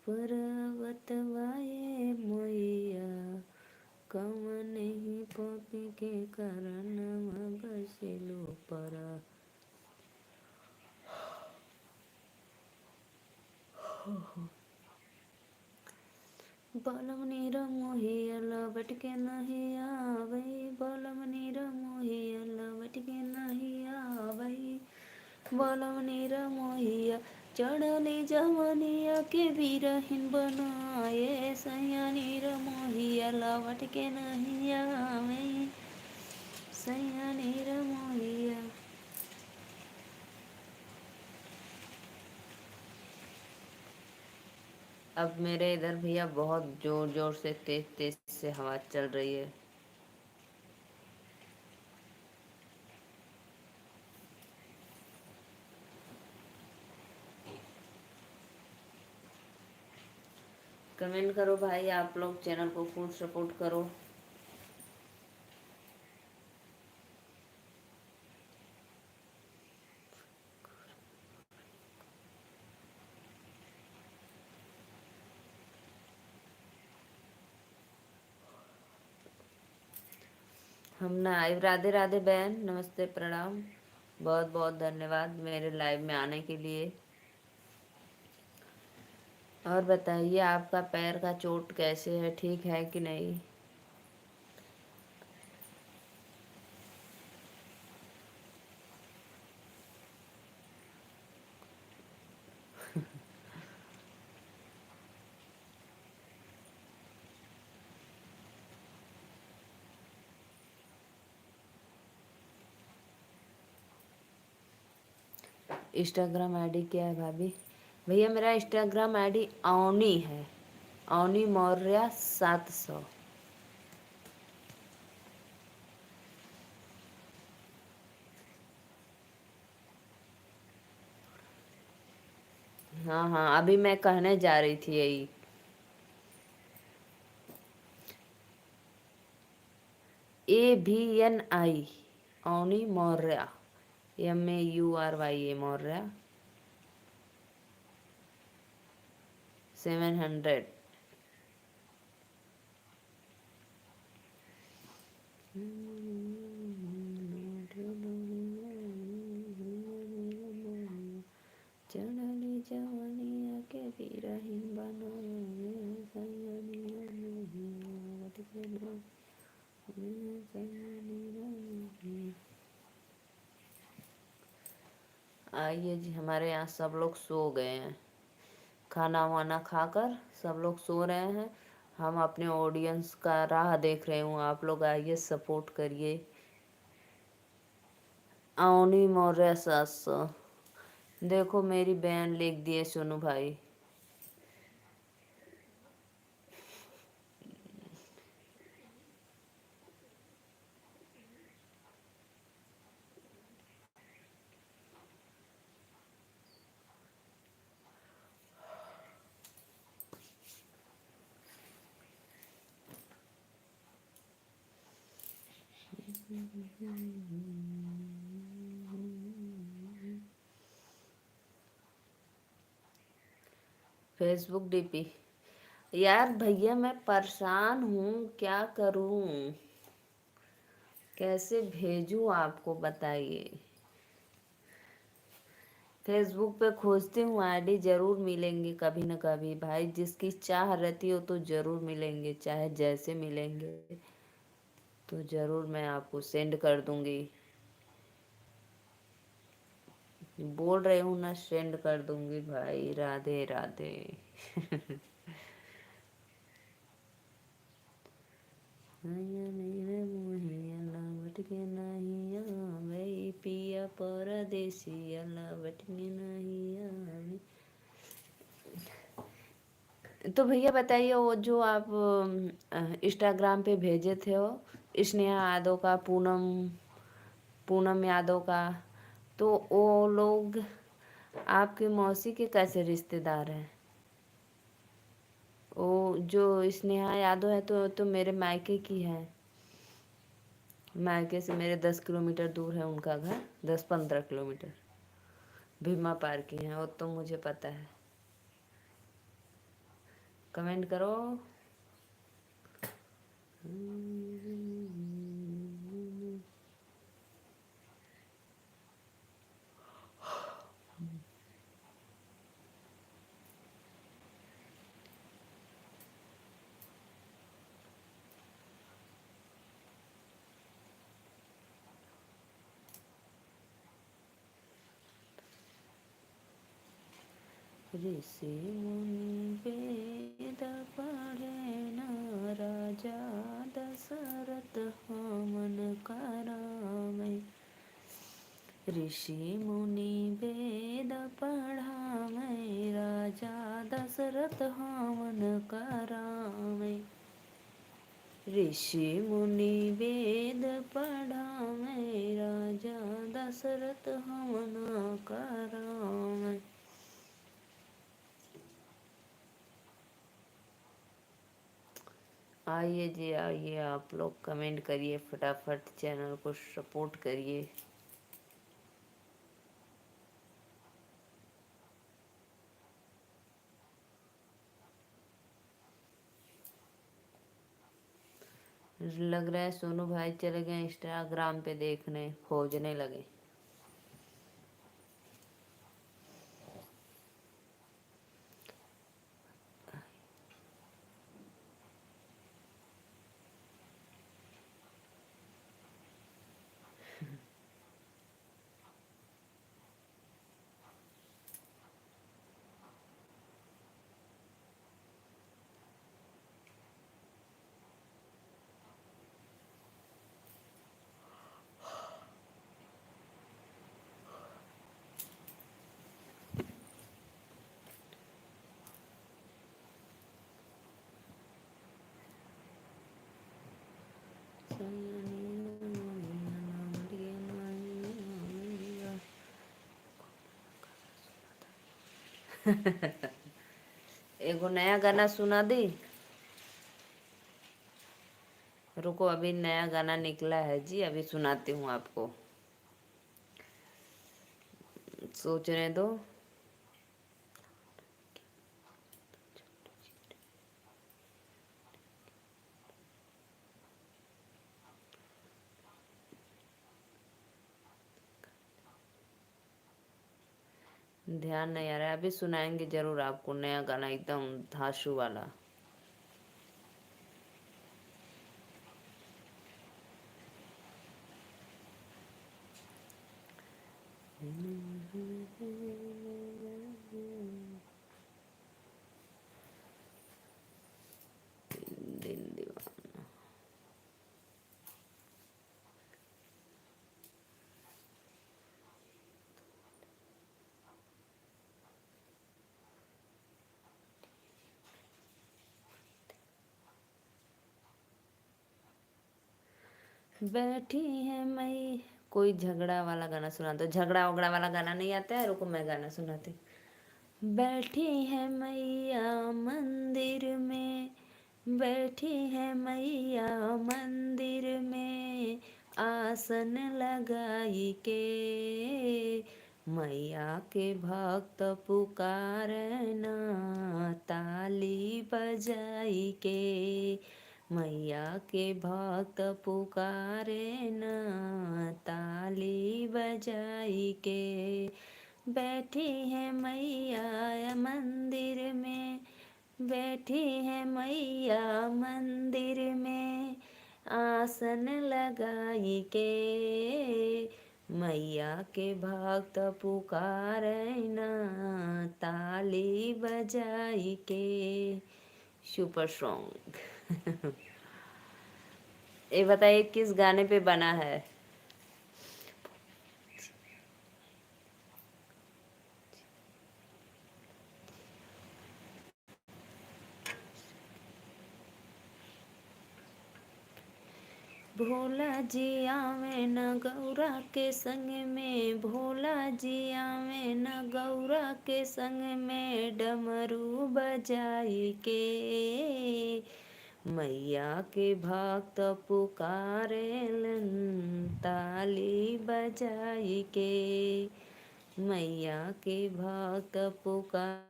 पर वतवाए मैया कम नहीं पपी के करनमा बसेलो पर। बलम नीर मोहियल बटके नहीं आवई, बलम नीर मोहियल बटके नहीं आवई, बलम नीर मोहिया चढ़ली जवनिया के बीरहीन बनाए, सैया नीर मोहियल बटके नहीं आवई, सैया नीर मोहिया। अब मेरे इधर भैया बहुत जोर जोर से, तेज तेज से हवा चल रही है। कमेंट करो भाई, आप लोग चैनल को फुल सपोर्ट करो। हम ना आए। राधे राधे बहन, नमस्ते प्रणाम। बहुत बहुत धन्यवाद मेरे लाइव में आने के लिए। और बताइए आपका पैर का चोट कैसे है, ठीक है कि नहीं? इंस्टाग्राम आईडी क्या है भाभी? भैया मेरा इंस्टाग्राम आईडी अवनी है, अवनी मौर्य 700। हाँ हाँ, अभी मैं कहने जा रही थी यही। AVNI Avani Maurya, MAURYA Maurya 700। चढ़ली जवनिया के बिरहिन आइए जी, हमारे यहाँ सब लोग सो गए हैं, खाना वाना खाकर सब लोग सो रहे हैं। हम अपने ऑडियंस का राह देख रहे हूँ, आप लोग आइए सपोर्ट करिए। अवनी मौर्य 700। देखो मेरी बहन लिख दिए सोनू भाई। Facebook DP. यार भैया मैं परेशान हूँ, क्या करूँ, कैसे भेजूँ आपको बताइए। फेसबुक पे खोजती हूँ आईडी, जरूर मिलेंगे कभी न कभी भाई। जिसकी चाह रहती हो तो जरूर मिलेंगे, चाहे जैसे मिलेंगे तो जरूर मैं आपको सेंड कर दूंगी। बोल रहे हूँ ना, सेंड कर दूंगी भाई। राधे राधे। लौट के नहीं आवे पिया परदेसी, लौट के नहीं आवे। तो भैया बताइए, वो जो आप इंस्टाग्राम पे भेजे थे वो स्नेहा यादव का, पूनम पूनम यादव का, तो वो लोग आपकी मौसी के कैसे रिश्तेदार हैं? वो जो स्नेहा यादव है तो मेरे मायके की है। मायके से मेरे 10 किलोमीटर दूर है उनका घर, 10-15 किलोमीटर भीमा पार की है वो, तो मुझे पता है। कमेंट करो। ऋषि मुनि वेद पढ़े न, राजा दशरथ हमन करामे। ऋषि मुनि वेद पढ़ामे, राजा दशरथ हमन करामे। ऋषि मुनि वेद पढ़ामे, राजा दशरथ हमन करामे। आइए जी आइए, आप लोग कमेंट करिए फटाफट, चैनल को सपोर्ट करिए। लग रहा है सोनू भाई चले गए इंस्टाग्राम पे देखने, खोजने लगे। एगो नया गाना सुना दी, रुको, अभी नया गाना निकला है जी, अभी सुनाती हूँ आपको, सोचने दो। ध्यान नहीं आ रहा है, अभी सुनाएंगे जरूर आपको नया गाना एकदम धांसू वाला। दिन दीवाना। बैठी है मई, कोई झगड़ा वाला गाना सुना दो, झगड़ा वगड़ा वाला गाना नहीं आता है, रुको मैं गाना सुनाती हूँ। बैठी है मैया मंदिर में, बैठी है मैया मंदिर में, आसन लगाई के, मैया के भक्त पुकारना, ताली बजाई के, मैया के भक्त पुकारे न, ताली बजाई के, बैठी है मैया मंदिर में, बैठी है मैया मंदिर में, आसन लगाई के, मैया के भक्त पुकारे न, ताली बजाई के। Super song. ये बताइए किस गाने पे बना है? भोला जी आवे न गौरा के संग में, भोला जी आवे न गौरा के संग में, डमरू बजाई के, मैया के भक्त पुकारेलन, ताली बजाई के, मैया के भक्त पुकार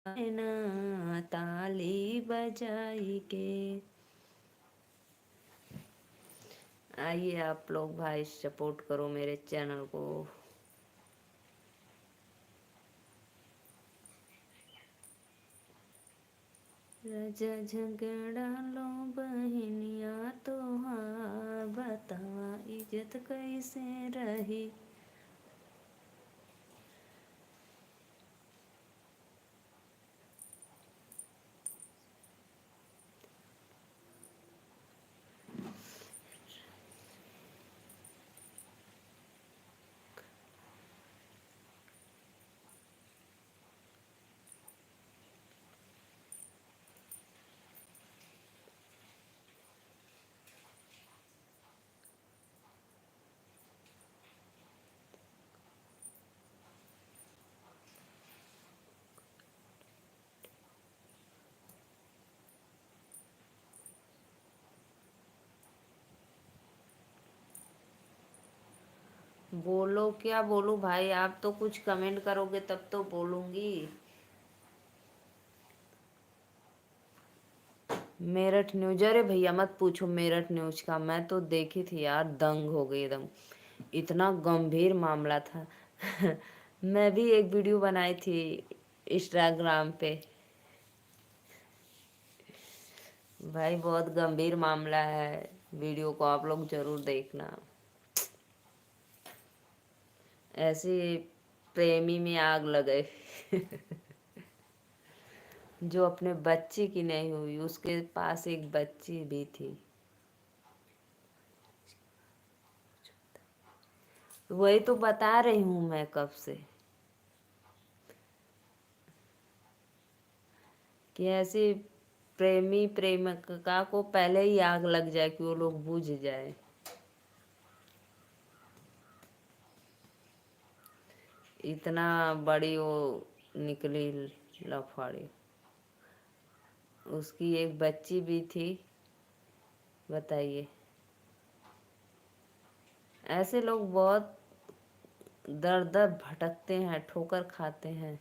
न, ताली बजाई के। आइए आप लोग भाई सपोर्ट करो मेरे चैनल को। राजा झगड़ा लो बहनिया तोहार, बतावा इज्जत कैसे रही। बोलो क्या बोलूं भाई, आप तो कुछ कमेंट करोगे तब तो बोलूंगी। मेरठ न्यूज, अरे भैया मत पूछो मेरठ न्यूज का, मैं तो देखी थी यार, दंग हो गई एकदम, इतना गंभीर मामला था। मैं भी एक वीडियो बनाई थी इंस्टाग्राम पे। भाई बहुत गंभीर मामला है, वीडियो को आप लोग जरूर देखना। ऐसे प्रेमी में आग लगे। जो अपने बच्ची की नहीं हुई, उसके पास एक बच्ची भी थी। वही तो बता रही हूँ मैं कब से, कि ऐसे प्रेमी प्रेमिका को पहले ही आग लग जाए कि वो लोग बुझ जाए। इतना बड़ी वो निकली लफाड़ी। उसकी एक बच्ची भी थी, बताइए। ऐसे लोग बहुत दर दर भटकते हैं, ठोकर खाते हैं।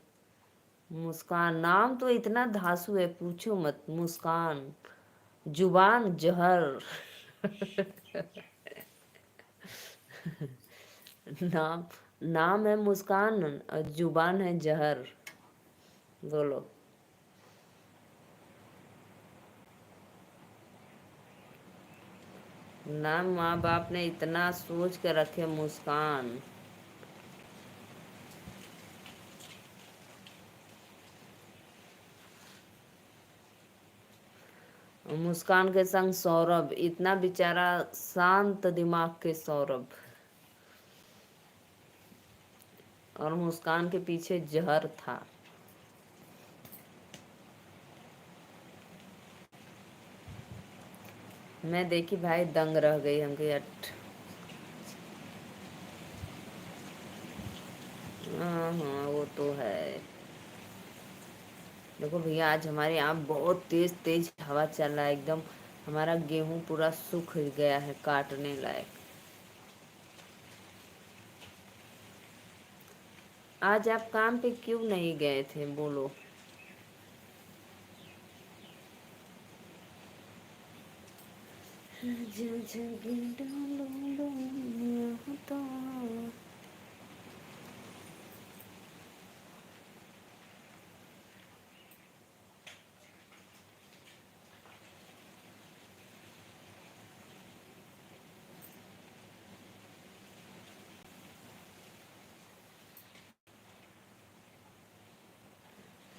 मुस्कान नाम तो इतना धांसू है, पूछो मत। मुस्कान, जुबान जहर। नाम नाम है मुस्कान और जुबान है जहर। बोलो। नाम माँ बाप ने इतना सोच कर रखे, मुस्कान। मुस्कान के संग सौरभ, इतना बेचारा शांत दिमाग के सौरभ। और मुस्कान के पीछे जहर था। मैं देखी भाई, दंग रह गई हमके अट। हाँ हाँ, वो तो है। देखो भैया, आज हमारे यहाँ बहुत तेज तेज हवा चल रहा है एकदम। हमारा गेहूं पूरा सूख गया है, काटने लायक। आज आप काम पे क्यों नहीं गए थे, बोलो।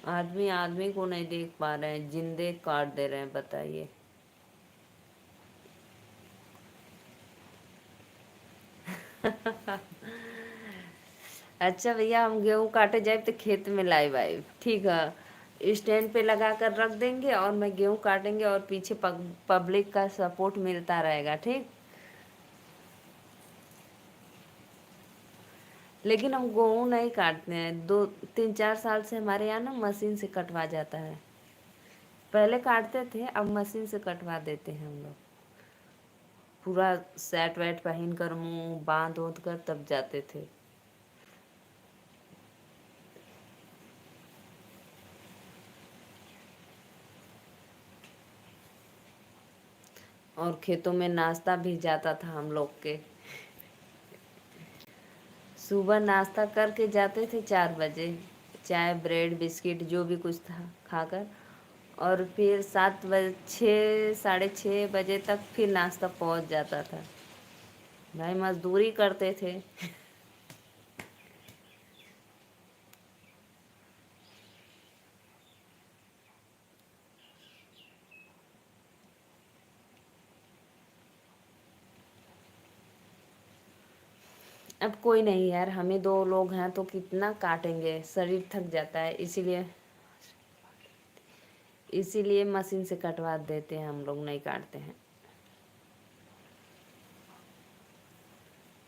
आदमी आदमी को नहीं देख पा रहे हैं, जिंदे काट दे रहे हैं, बताइए। अच्छा भैया, हम गेहूं काटे जाए तो खेत में लाइव आए, ठीक है। स्टैंड पे लगा कर रख देंगे और मैं गेहूं काटेंगे और पीछे पब्लिक का सपोर्ट मिलता रहेगा, ठीक। लेकिन हम गेहूं नहीं काटते हैं, 2 3 4 साल से हमारे यहाँ ना मशीन से कटवा जाता है। पहले काटते थे, अब मशीन से कटवा देते हैं हम लोग। पूरा सेट वेट पहन कर, मुंह बांध ओंध कर तब जाते थे। और खेतों में नाश्ता भी जाता था हम लोग के। सुबह नाश्ता करके जाते थे 4 बजे, चाय ब्रेड बिस्किट जो भी कुछ था खाकर। और फिर 7 बजे, 6 साढ़े 6 बजे तक फिर नाश्ता पहुंच जाता था। भाई मजदूरी करते थे। अब कोई नहीं यार, हमें 2 लोग हैं तो कितना काटेंगे, शरीर थक जाता है, इसीलिए मशीन से कटवा देते हैं, हम लोग नहीं काटते हैं।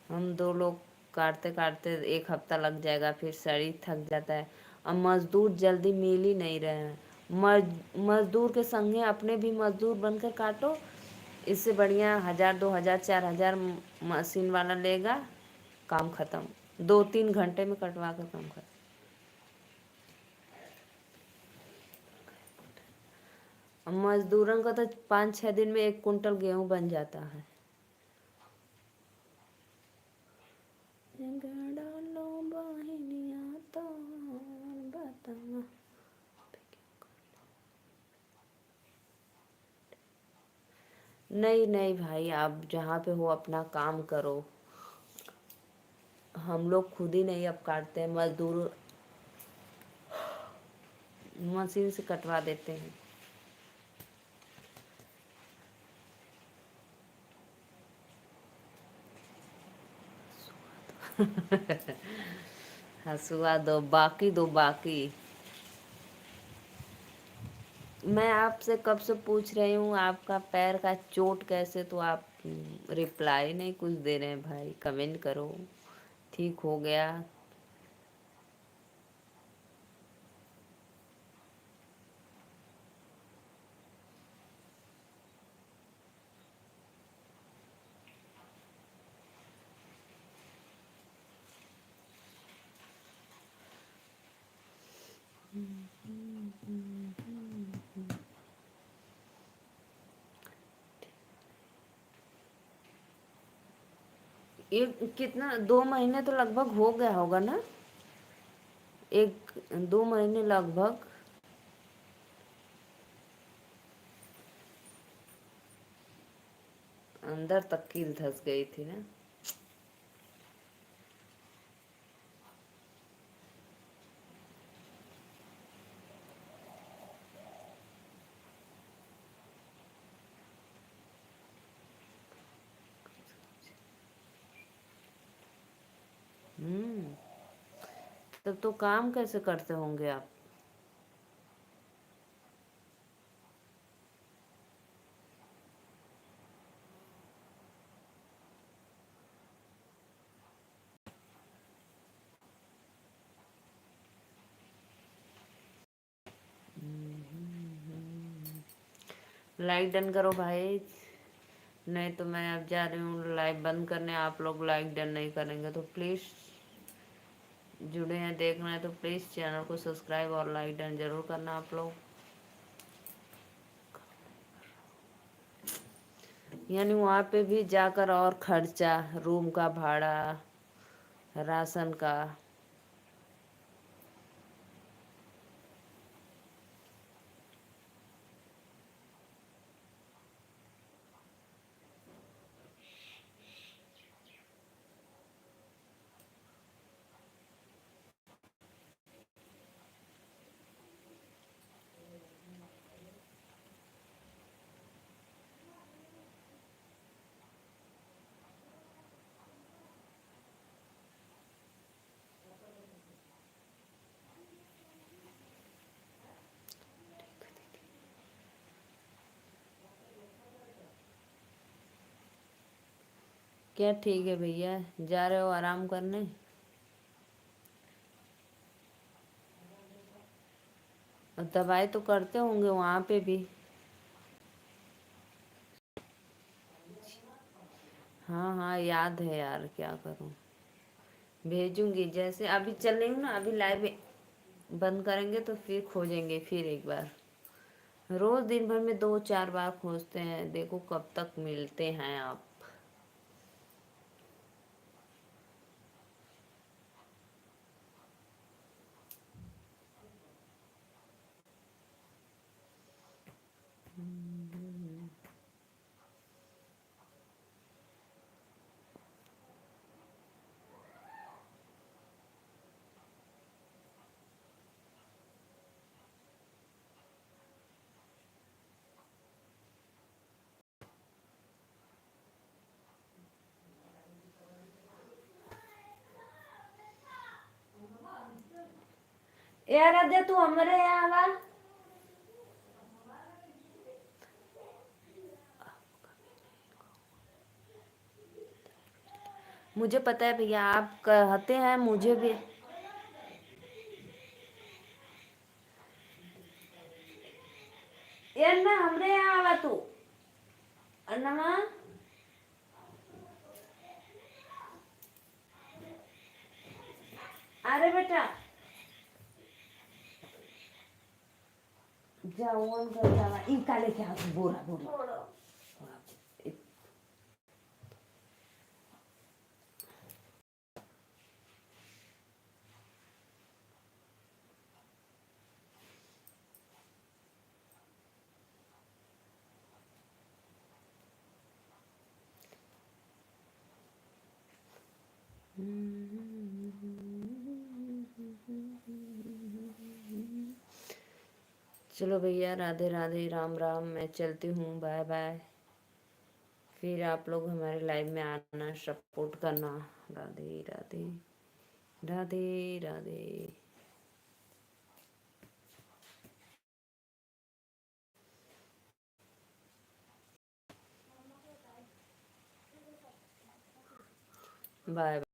हम 2 लोग काटते काटते 1 हफ्ता लग जाएगा, फिर शरीर थक जाता है। अब मजदूर जल्दी मिल ही नहीं रहे हैं। मजदूर के संगे अपने भी मजदूर बनकर काटो। इससे बढ़िया 1000 2000 4000 मशीन वाला लेगा, काम खत्म। 2 3 घंटे में कटवा कर काम खत्म। अब मजदूरों का तो 5 6 दिन में 1 कुंटल गेहूं बन जाता है। नहीं नहीं भाई, आप जहाँ पे हो अपना काम करो। हम लोग खुद ही नहीं अब काटते हैं, मजदूर मशीन से कटवा देते हैं। हंसुआ दो, बाकी दो, बाकी। मैं आपसे कब से पूछ रही हूँ आपका पैर का चोट कैसे, तो आप रिप्लाई नहीं कुछ दे रहे हैं भाई। कमेंट करो, ठीक हो गया। एक कितना 2 महीने तो लगभग हो गया होगा ना, 1-2 महीने लगभग। अंदर तक कील धस गई थी ना। हम्म। तब तो काम कैसे करते होंगे आप? लाइक डन करो भाई, नहीं तो मैं अब जा रही हूँ लाइव बंद करने। आप लोग लाइक डन नहीं करेंगे तो प्लीज़, जुड़े हैं देख रहे हैं तो प्लीज़ चैनल को सब्सक्राइब और लाइक डन जरूर करना आप लोग। यानी वहाँ पे भी जाकर और खर्चा, रूम का भाड़ा, राशन का। क्या ठीक है भैया, जा रहे हो आराम करने? और दवाई तो करते होंगे वहाँ पे भी। हाँ हाँ याद है यार, क्या करूँ। भेजूंगी, जैसे अभी चल रही हूँ ना, अभी लाइव बंद करेंगे तो फिर खोजेंगे फिर एक बार। रोज दिन भर में 2-4 बार खोजते हैं, देखो कब तक मिलते हैं आप। यार आद्या तू हमारे यहाँ वा। मुझे पता है भैया, आप कहते हैं मुझे भी। यार ना हमरे यहाँ आवा तू। अन्नमा, अरे बेटा जाओ वन कर जावा, इनका लेके आओ बोरा बोरा। चलो भैया, राधे राधे, राम राम, मैं चलती हूँ, बाय बाय। फिर आप लोग हमारे लाइव में आना, सपोर्ट करना। राधे राधे, राधे राधे। बाय।